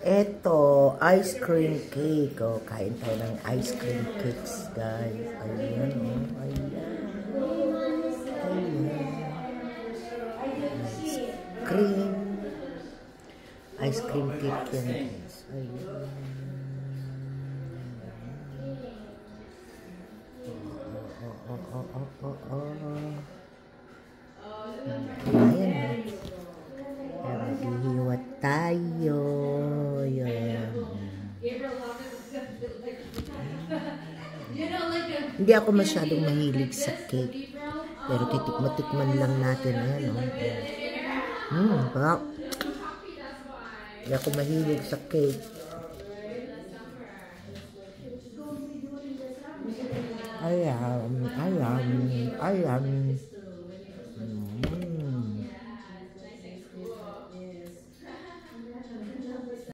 Eto, ice cream cake. Oh, kain tayo ng ice cream cakes, guys. Ayan, oh. Ayan. Ayan. Ice cream cake yan, guys. Ayan. Ayan. Maghihiwat tayo. Ayan. Hindi ako masyadong mahilig sa cake. Pero titikman lang natin. Ayan, oh. Parang hindi ako mahilig sa cake. Ayan.